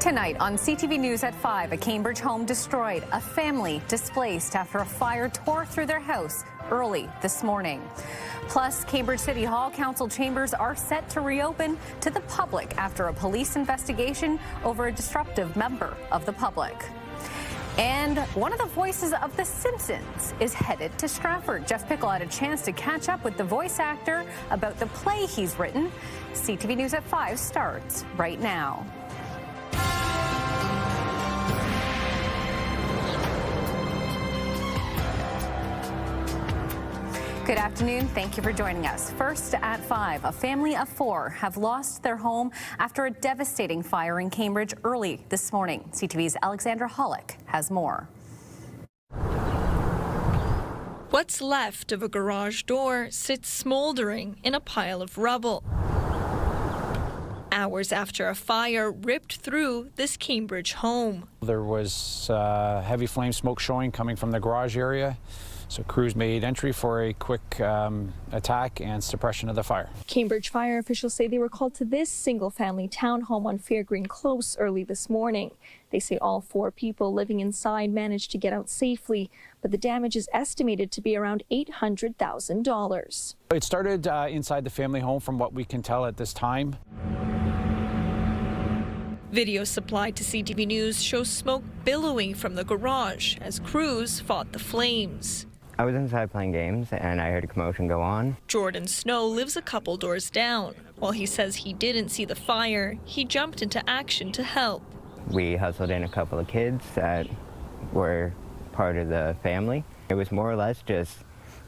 Tonight on CTV News at 5, a Cambridge home destroyed, a family displaced after a fire tore through their house early this morning. Plus, Cambridge City Hall Council chambers are set to reopen to the public after a police investigation over a disruptive member of the public. And one of the voices of The Simpsons is headed to Stratford. Jeff Pickle had a chance to catch up with the voice actor about the play he's written. CTV News at 5 starts right now. Good afternoon. Thank you for joining us. First at 5, a family of 4 have lost their home after a devastating fire in Cambridge early this morning. CTV's Alexandra Hollick has more. What's left of a garage door sits smoldering in a pile of rubble. Hours after a fire ripped through this Cambridge home. There was heavy flame smoke showing coming from the garage area. So crews made entry for a quick attack and suppression of the fire. Cambridge fire officials say they were called to this single-family townhome on Fairgreen Close early this morning. They say all 4 people living inside managed to get out safely, but the damage is estimated to be around $800,000. It started inside the family home from what we can tell at this time. Video supplied to CTV News shows smoke billowing from the garage as crews fought the flames. I was inside playing games and I heard a commotion go on. Jordan Snow lives a couple doors down. While he says he didn't see the fire, he jumped into action to help. We hustled in a couple of kids that were part of the family. It was more or less just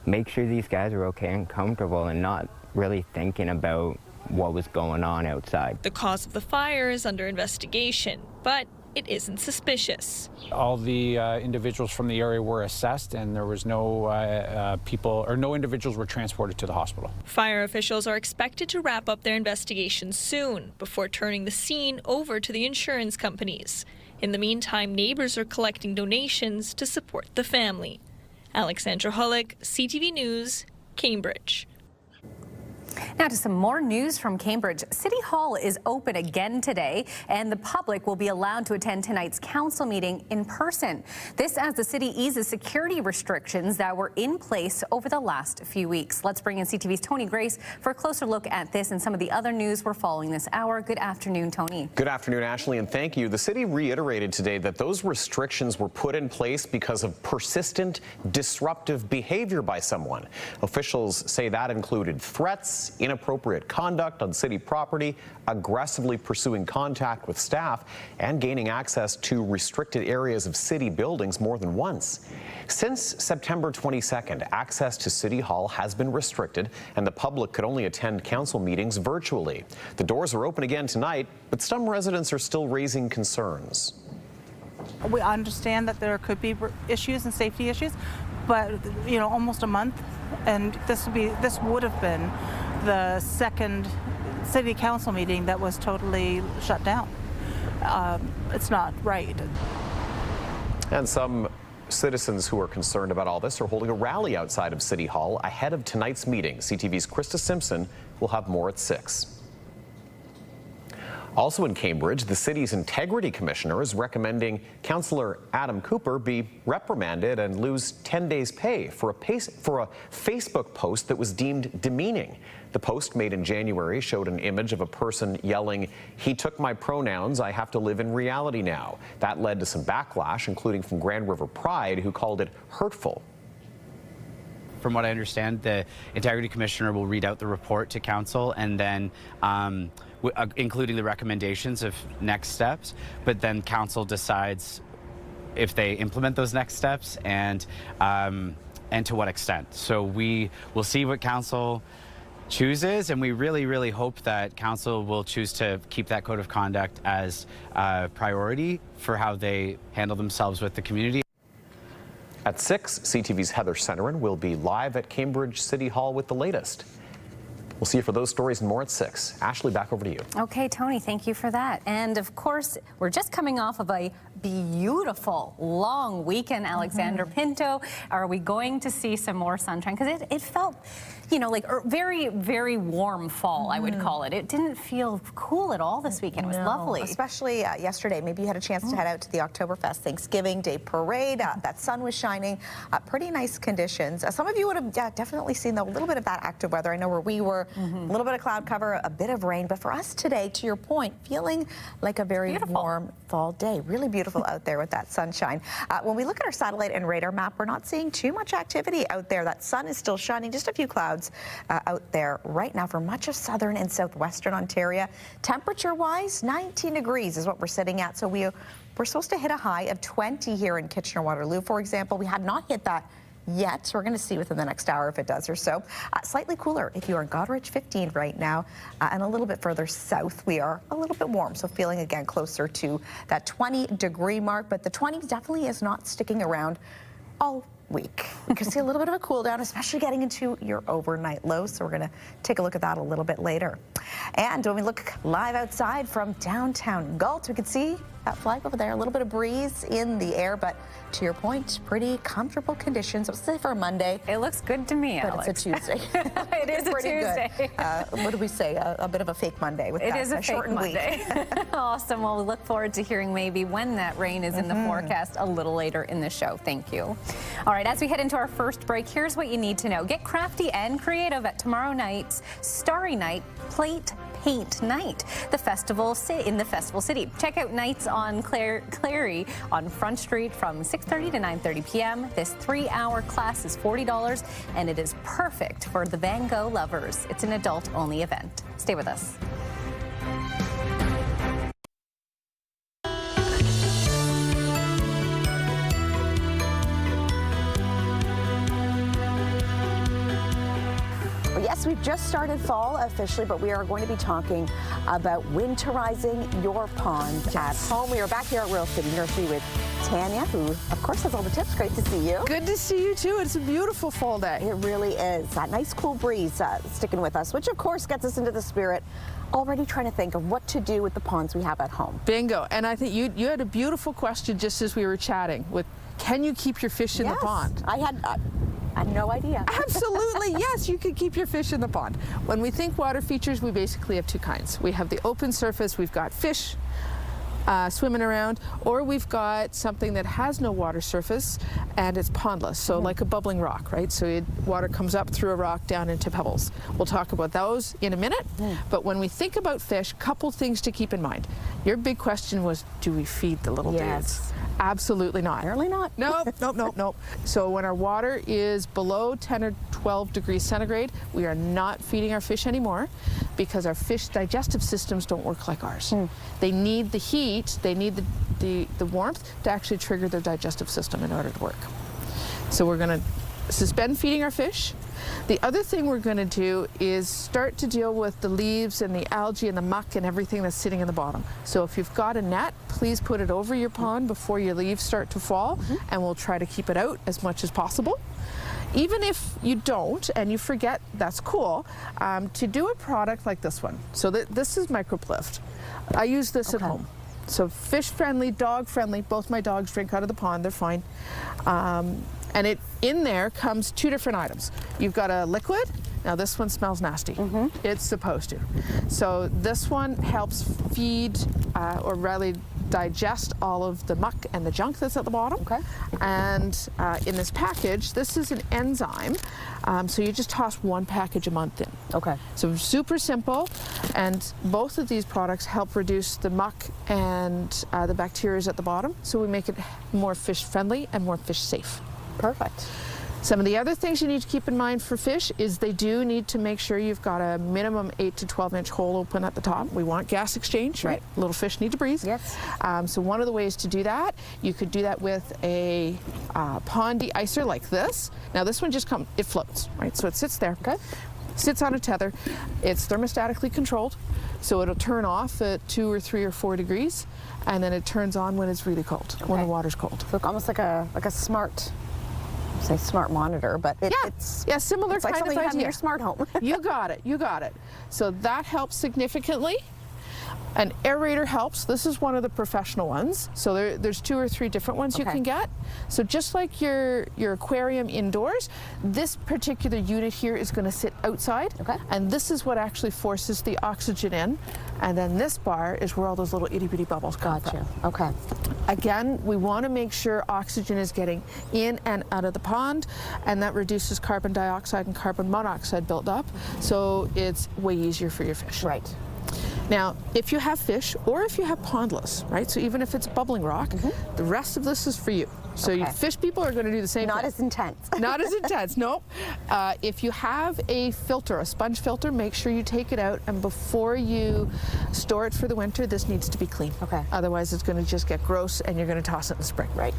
make sure these guys are okay and comfortable and not really thinking about what was going on outside. The cause of the fire is under investigation, but it isn't suspicious. All the individuals from the area were assessed and there was no no individuals were transported to the hospital. Fire officials are expected to wrap up their investigation soon before turning the scene over to the insurance companies. In the meantime, neighbors are collecting donations to support the family. Alexandra Hollick, CTV News, Cambridge. Now to some more news from Cambridge. City Hall is open again today, and the public will be allowed to attend tonight's council meeting in person. This as the city eases security restrictions that were in place over the last few weeks. Let's bring in CTV's Tony Grace for a closer look at this and some of the other news we're following this hour. Good afternoon, Tony. Good afternoon, Ashley, and thank you. The city reiterated today that those restrictions were put in place because of persistent disruptive behavior by someone. Officials say that included threats, inappropriate conduct on city property, aggressively pursuing contact with staff, and gaining access to restricted areas of city buildings more than once. Since September 22nd, access to City Hall has been restricted, and the public could only attend council meetings virtually. The doors are open again tonight, but some residents are still raising concerns. We understand that there could be issues and safety issues, but almost a month, and this would have been the second city council meeting that was totally shut down. It's not right. And some citizens who are concerned about all this are holding a rally outside of City Hall ahead of tonight's meeting. CTV's Krista Simpson will have more at 6. Also in Cambridge, the city's integrity commissioner is recommending Councillor Adam Cooper be reprimanded and lose 10 days' pay for a Facebook post that was deemed demeaning. The post made in January showed an image of a person yelling, "He took my pronouns, I have to live in reality now." That led to some backlash, including from Grand River Pride, who called it hurtful. From what I understand, the Integrity Commissioner will read out the report to Council and then including the recommendations of next steps, but then Council decides if they implement those next steps and to what extent. So we will see what Council chooses, and we really, really hope that Council will choose to keep that code of conduct as a priority for how they handle themselves with the community. At 6, CTV's Heather Centerin will be live at Cambridge City Hall with the latest. We'll see you for those stories and more at 6. Ashley, back over to you. Okay, Tony, thank you for that. And of course, we're just coming off of a beautiful long weekend. Alexander Pinto, are we going to see some more sunshine? Because it felt, you know, like very, very warm fall, I would call it. It didn't feel cool at all this weekend. It was lovely. Especially yesterday. Maybe you had a chance to head out to the Oktoberfest Thanksgiving Day Parade. That sun was shining. Pretty nice conditions. Some of you would have definitely seen a little bit of that active weather. I know where we were, a little bit of cloud cover, a bit of rain. But for us today, to your point, feeling like a very warm fall day. Really beautiful out there with that sunshine. When we look at our satellite and radar map, we're not seeing too much activity out there. That sun is still shining, just a few clouds out there right now for much of southern and southwestern Ontario. Temperature-wise, 19 degrees is what we're sitting at. So we're supposed to hit a high of 20 here in Kitchener-Waterloo, for example. We had not hit that yet, so we're going to see within the next hour if it does or so. Slightly cooler if you are in Goderich, 15 right now, and a little bit further south we are a little bit warm, so feeling again closer to that 20-degree mark, but the 20 definitely is not sticking around all week. We can see a little bit of a cool down, especially getting into your overnight lows, so we're going to take a look at that a little bit later. And when we look live outside from downtown Galt, we can see that flag over there, a little bit of breeze in the air, but to your point, pretty comfortable conditions. Let's say for a Monday. It looks good to me, but Alex. it's a Tuesday. It is a Tuesday. Good. What do we say? A bit of a fake Monday with it that. It is a fake Monday. Awesome. Well, we look forward to hearing maybe when that rain is in the forecast a little later in the show. Thank you. All right, as we head into our first break, here's what you need to know. Get crafty and creative at tomorrow night's Starry Night Plate Paint Night, in the Festival City. Check out nights on Clary on Front Street from 6:30 to 9:30 p.m. This 3-hour class is $40, and it is perfect for the Van Gogh lovers. It's an adult-only event. Stay with us. Yes, we've just started fall officially, but we are going to be talking about winterizing your pond at home. We are back here at Royal City Nursery with Tanya, who, of course, has all the tips. Great to see you. Good to see you, too. It's a beautiful fall day. It really is. That nice cool breeze sticking with us, which, of course, gets us into the spirit. Already trying to think of what to do with the ponds we have at home. Bingo. And I think you had a beautiful question just as we were chatting with, can you keep your fish in the pond? I had no idea. Absolutely, yes, you can keep your fish in the pond. When we think water features, we basically have two kinds. We have the open surface, we've got fish swimming around, or we've got something that has no water surface and it's pondless, so like a bubbling rock, right? So water comes up through a rock down into pebbles. We'll talk about those in a minute, but when we think about fish, couple things to keep in mind. Your big question was, do we feed the little dudes? Absolutely not. Apparently not. Nope. So when our water is below 10 or 12 degrees centigrade, we are not feeding our fish anymore because our fish digestive systems don't work like ours. They need the heat, they need the warmth to actually trigger their digestive system in order to work. So we're going to suspend feeding our fish. The other thing we're going to do is start to deal with the leaves and the algae and the muck and everything that's sitting in the bottom. So if you've got a net, please put it over your pond before your leaves start to fall, and we'll try to keep it out as much as possible. Even if you don't and you forget, that's cool, to do a product like this one. So this is Microplift. I use this at home. So fish friendly, dog friendly. Both my dogs drink out of the pond, they're fine. And in there comes two different items. You've got a liquid. Now this one smells nasty. It's supposed to. So this one helps feed or really digest all of the muck and the junk that's at the bottom. And in this package, this is an enzyme. So you just toss one package a month in. So super simple. And both of these products help reduce the muck and the bacteria at the bottom. So we make it more fish friendly and more fish safe. Perfect. Some of the other things you need to keep in mind for fish is they do need to make sure you've got a minimum 8 to 12-inch hole open at the top. We want gas exchange, right? Little fish need to breathe. So one of the ways to do that, you could do that with a pond de-icer like this. Now this one just it floats, right? So it sits there. Sits on a tether. It's thermostatically controlled, so it'll turn off at 2 or 3 or 4 degrees, and then it turns on when it's really cold, when the water's cold. So almost like a smart say smart monitor, but it's similar it's like kind of something you have in idea. your smart home. You got it. You got it. So that helps significantly. An aerator helps. This is one of the professional ones. So there's 2 or 3 different ones you can get. So just like your aquarium indoors, this particular unit here is going to sit outside. And this is what actually forces the oxygen in. And then this bar is where all those little itty bitty bubbles come from. Okay. Again, we want to make sure oxygen is getting in and out of the pond, and that reduces carbon dioxide and carbon monoxide buildup. So it's way easier for your fish. Right. Now, if you have fish or if you have pondless, right, so even if it's bubbling rock, the rest of this is for you. So you fish people are going to do the same thing. Not as intense. Not as intense, no. If you have a filter, a sponge filter, make sure you take it out, and before you store it for the winter, this needs to be clean. Otherwise, it's going to just get gross and you're going to toss it in the spring. Right.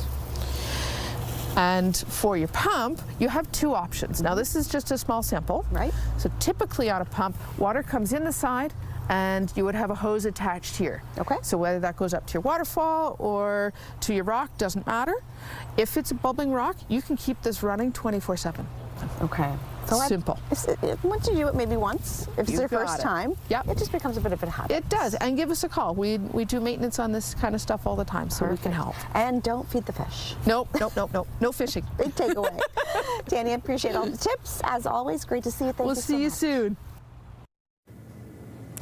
And for your pump, you have 2 options. Now, this is just a small sample. Right. So typically on a pump, water comes in the side, and you would have a hose attached here. So whether that goes up to your waterfall or to your rock, doesn't matter. If it's a bubbling rock, you can keep this running 24/7. Okay. So simple. Once you do it maybe once, if it's your first time, it just becomes a bit of a habit. It does, and give us a call. We do maintenance on this kind of stuff all the time, so we can help. And don't feed the fish. Nope, no fishing. Big takeaway. Tanya, appreciate all the tips. As always, great to see you. Thank you so much. We'll see you soon.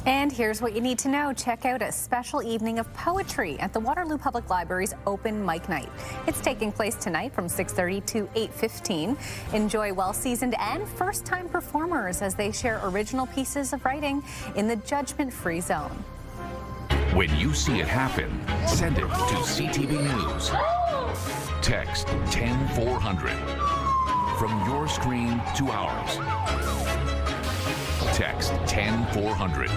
And here's what you need to know. Check out a special evening of poetry at the Waterloo Public Library's Open Mic Night. It's taking place tonight from 6:30 to 8:15. Enjoy well-seasoned and first-time performers as they share original pieces of writing in the judgment-free zone. When you see it happen, send it to CTV News. Text 10400. From your screen to ours. Text 10400.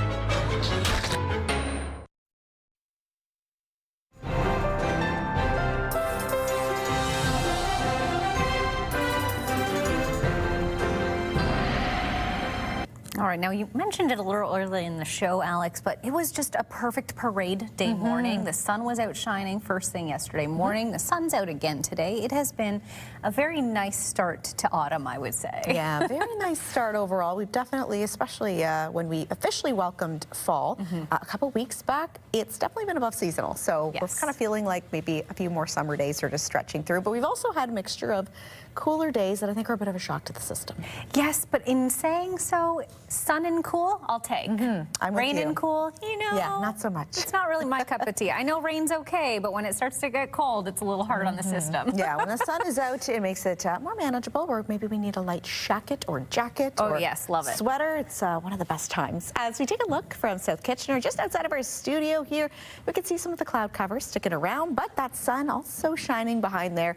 All right, now you mentioned it a little early in the show, Alex, but it was just a perfect parade day morning. The sun was out shining first thing yesterday morning. The sun's out again today. It has been a very nice start to autumn, I would say. Yeah, very nice start overall. We've definitely, especially when we officially welcomed fall a couple weeks back, it's definitely been above seasonal. So we're kind of feeling like maybe a few more summer days are just stretching through. But we've also had a mixture of cooler days that I think are a bit of a shock to the system. Yes, but in saying so, sun and cool, I'll take. I'm Rain with you. and cool, you know. Yeah, not so much. It's not really my cup of tea. I know rain's okay, but when it starts to get cold, it's a little hard on the system. Yeah, when the sun is out, it makes it more manageable, or maybe we need a light shacket or jacket or yes, love it. Sweater. It's one of the best times. As we take a look from South Kitchener, just outside of our studio here, we can see some of the cloud cover sticking around, but that sun also shining behind there.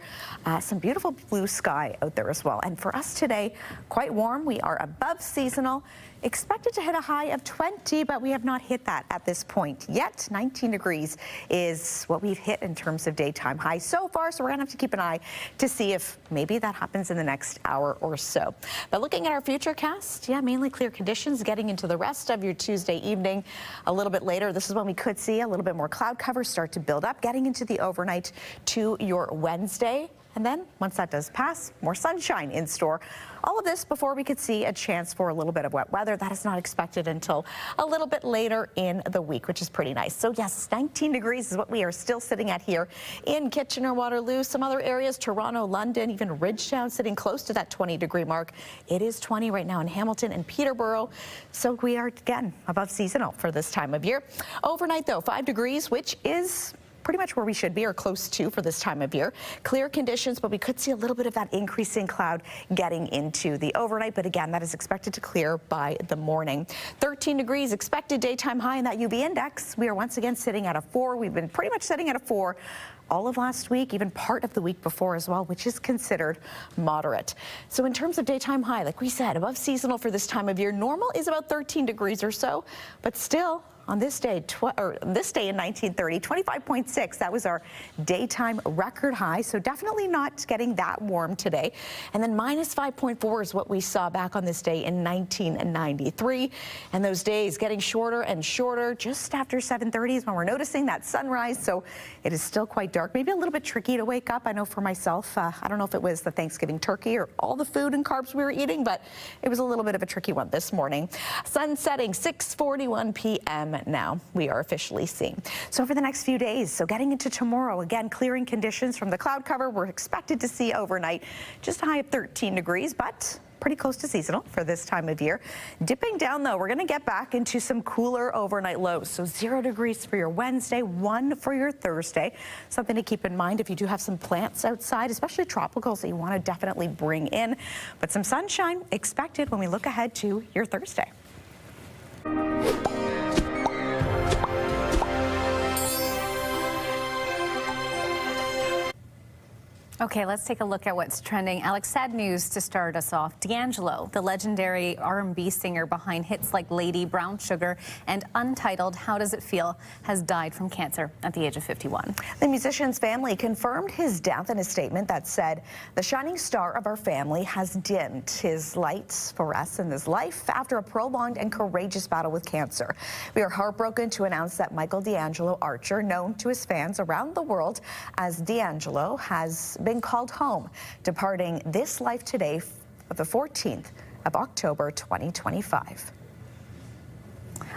Some beautiful blue sky out there as well. And for us today, quite warm. We are above seasonal. Expected to hit a high of 20, but we have not hit that at this point yet. 19 degrees is what we've hit in terms of daytime high so far, so we're going to have to keep an eye to see if maybe that happens in the next hour or so. But looking at our future cast, mainly clear conditions getting into the rest of your Tuesday evening. A little bit later, this is when we could see a little bit more cloud cover start to build up, getting into the overnight to your Wednesday. And then once that does pass, more sunshine in store. All of this before we could see a chance for a little bit of wet weather. That is not expected until a little bit later in the week, which is pretty nice. So yes, 19 degrees is what we are still sitting at here in Kitchener-Waterloo. Some other areas, Toronto, London, even Ridgetown sitting close to that 20-degree mark. It is 20 right now in Hamilton and Peterborough. So we are, again, above seasonal for this time of year. Overnight, though, 5 degrees, which is pretty much where we should be or close to for this time of year. Clear conditions, but we could see a little bit of that increasing cloud getting into the overnight. But again, that is expected to clear by the morning. 13 degrees expected daytime high in that UV index. We are once again sitting at a 4. We've been pretty much sitting at a 4 all of last week, even part of the week before as well, which is considered moderate. So in terms of daytime high, like we said, above seasonal for this time of year. Normal is about 13 degrees or so, but still on this day, this day in 1930, 25.6. That was our daytime record high. So definitely not getting that warm today. And then minus 5.4 is what we saw back on this day in 1993. And those days getting shorter and shorter. Just after 7:30 is when we're noticing that sunrise. So it is still quite dark. Maybe a little bit tricky to wake up. I know for myself, I don't know if it was the Thanksgiving turkey or all the food and carbs we were eating, but it was a little bit of a tricky one this morning. Sun setting 6:41 p.m. now. We are officially seeing. So for the next few days, so getting into tomorrow, again, clearing conditions from the cloud cover. We're expected to see overnight just a high of 13 degrees, but pretty close to seasonal for this time of year. Dipping down, though, we're going to get back into some cooler overnight lows. So 0 degrees for your Wednesday, 1 for your Thursday. Something to keep in mind if you do have some plants outside, especially tropicals that you want to definitely bring in. But some sunshine expected when we look ahead to your Thursday. Okay, let's take a look at what's trending. Alex, sad news to start us off. D'Angelo, the legendary R&B singer behind hits like Lady, Brown Sugar, and Untitled, How Does It Feel, has died from cancer at the age of 51. The musician's family confirmed his death in a statement that said, "The shining star of our family has dimmed his lights for us in this life after a prolonged and courageous battle with cancer. We are heartbroken to announce that Michael D'Angelo Archer, known to his fans around the world as D'Angelo, has been called home, departing this life today of the 14th of October 2025.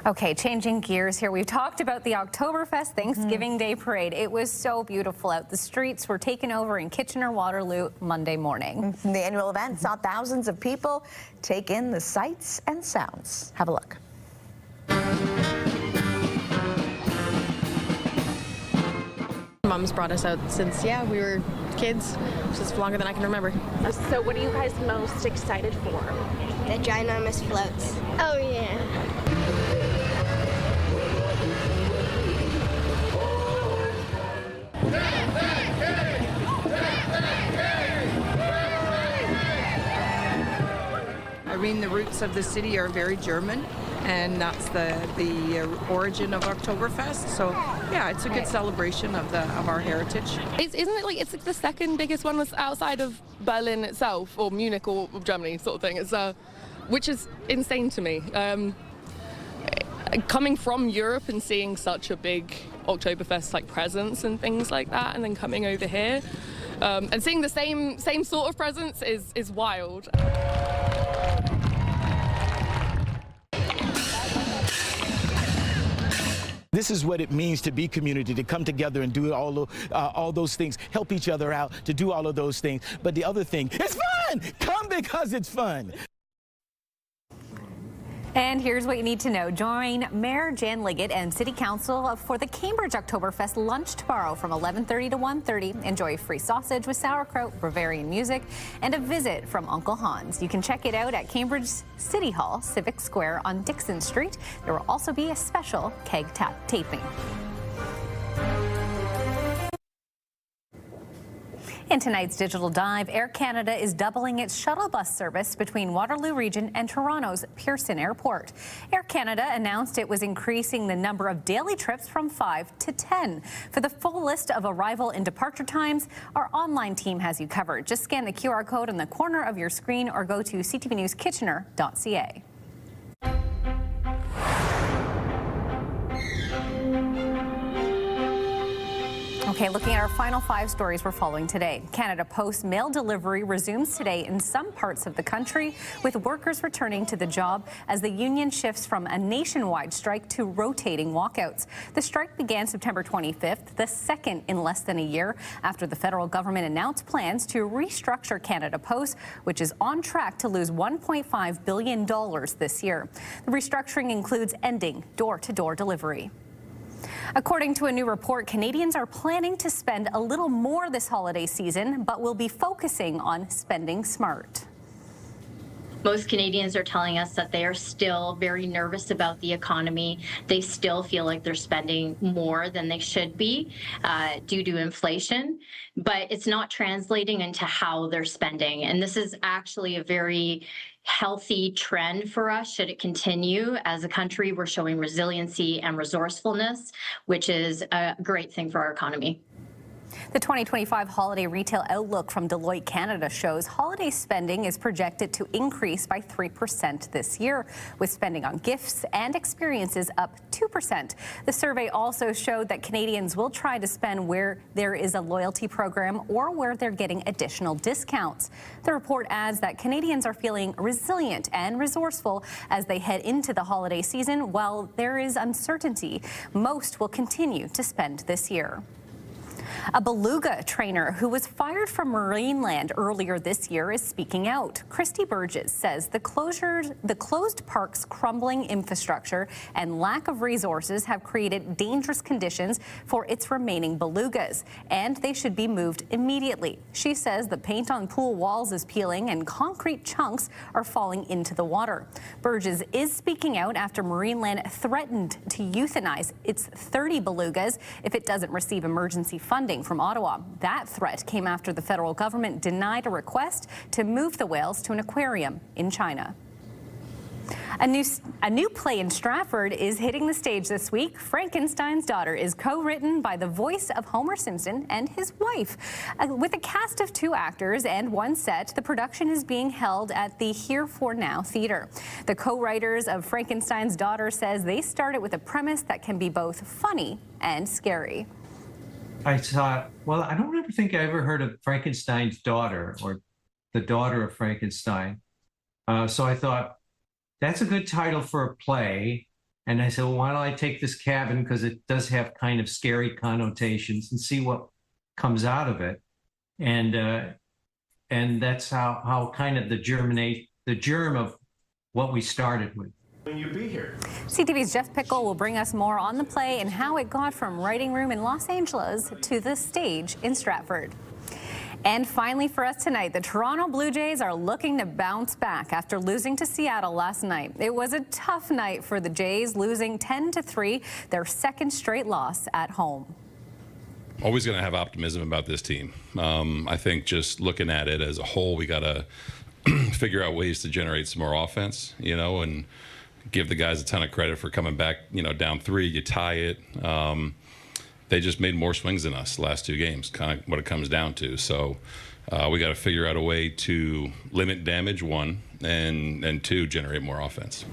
Okay, changing gears here. We've talked about the Oktoberfest Thanksgiving Day Parade. It was so beautiful out. The streets were taken over in Kitchener-Waterloo Monday morning. The annual event saw thousands of people take in the sights and sounds. Have a look. Mom's brought us out since, we were kids, just longer than I can remember. So what are you guys most excited for? The ginormous floats. Oh, yeah. I mean, the roots of the city are very German, and that's the origin of Oktoberfest. So, yeah, it's a good celebration of our heritage. It's like the second biggest one was outside of Berlin itself, or Munich, or Germany, sort of thing. It's which is insane to me. Coming from Europe and seeing such a big Oktoberfest like presence and things like that, and then coming over here and seeing the same sort of presence is wild. This is what it means to be community, to come together and do all those things, help each other out, to do all of those things. But the other thing, it's fun! Come because it's fun. And here's what you need to know. Join Mayor Jan Liggett and City Council for the Cambridge Oktoberfest lunch tomorrow from 11:30 to 1:30. Enjoy free sausage with sauerkraut, Bavarian music, and a visit from Uncle Hans. You can check it out at Cambridge City Hall, Civic Square on Dixon Street. There will also be a special keg taping. In tonight's Digital Dive, Air Canada is doubling its shuttle bus service between Waterloo Region and Toronto's Pearson Airport. Air Canada announced it was increasing the number of daily trips from 5 to 10. For the full list of arrival and departure times, our online team has you covered. Just scan the QR code in the corner of your screen or go to ctvnewskitchener.ca. Okay, looking at our final 5 stories we're following today. Canada Post mail delivery resumes today in some parts of the country, with workers returning to the job as the union shifts from a nationwide strike to rotating walkouts. The strike began September 25th, the second in less than a year after the federal government announced plans to restructure Canada Post, which is on track to lose $1.5 billion this year. The restructuring includes ending door-to-door delivery. According to a new report, Canadians are planning to spend a little more this holiday season, but will be focusing on spending smart. Most Canadians are telling us that they are still very nervous about the economy. They still feel like they're spending more than they should be due to inflation, but it's not translating into how they're spending. And this is actually a very healthy trend for us should it continue. As a country, we're showing resiliency and resourcefulness, which is a great thing for our economy. The 2025 holiday retail outlook from Deloitte Canada shows holiday spending is projected to increase by 3% this year, with spending on gifts and experiences up 2%. The survey also showed that Canadians will try to spend where there is a loyalty program or where they're getting additional discounts. The report adds that Canadians are feeling resilient and resourceful as they head into the holiday season. While there is uncertainty, most will continue to spend this year. A beluga trainer who was fired from Marineland earlier this year is speaking out. Christy Burgess says the closed park's crumbling infrastructure and lack of resources have created dangerous conditions for its remaining belugas, and they should be moved immediately. She says the paint on pool walls is peeling and concrete chunks are falling into the water. Burgess is speaking out after Marineland threatened to euthanize its 30 belugas if it doesn't receive emergency funding from Ottawa. That threat came after the federal government denied a request to move the whales to an aquarium in China. A new play in Stratford is hitting the stage this week. Frankenstein's Daughter is co-written by the voice of Homer Simpson and his wife. With a cast of 2 actors and 1 set, the production is being held at the Here For Now Theatre. The co-writers of Frankenstein's Daughter says they started with a premise that can be both funny and scary. I thought, well, I don't ever think I ever heard of Frankenstein's Daughter or The Daughter of Frankenstein. So I thought, that's a good title for a play. And I said, well, why don't I take this cabin, because it does have kind of scary connotations, and see what comes out of it. And that's how kind of the germ of what we started with. You be here. CTV's Jeff Pickle will bring us more on the play and how it got from writing room in Los Angeles to the stage in Stratford. And finally for us tonight, the Toronto Blue Jays are looking to bounce back after losing to Seattle last night. It was a tough night for the Jays, losing 10-3, their second straight loss at home. Always going to have optimism about this team. I think just looking at it as a whole, we got to figure out ways to generate some more offense, and give the guys a ton of credit for coming back, down 3, you tie it. They just made more swings than us the last 2 games, kind of what it comes down to. So we got to figure out a way to limit damage, 1, and 2, generate more offense.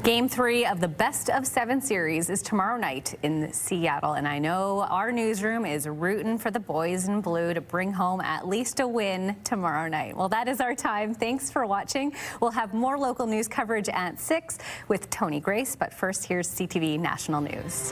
Game 3 of the Best of 7 series is tomorrow night in Seattle, and I know our newsroom is rooting for the boys in blue to bring home at least a win tomorrow night. Well, that is our time. Thanks for watching. We'll have more local news coverage at 6 with Tony Grace, but first, here's CTV National News.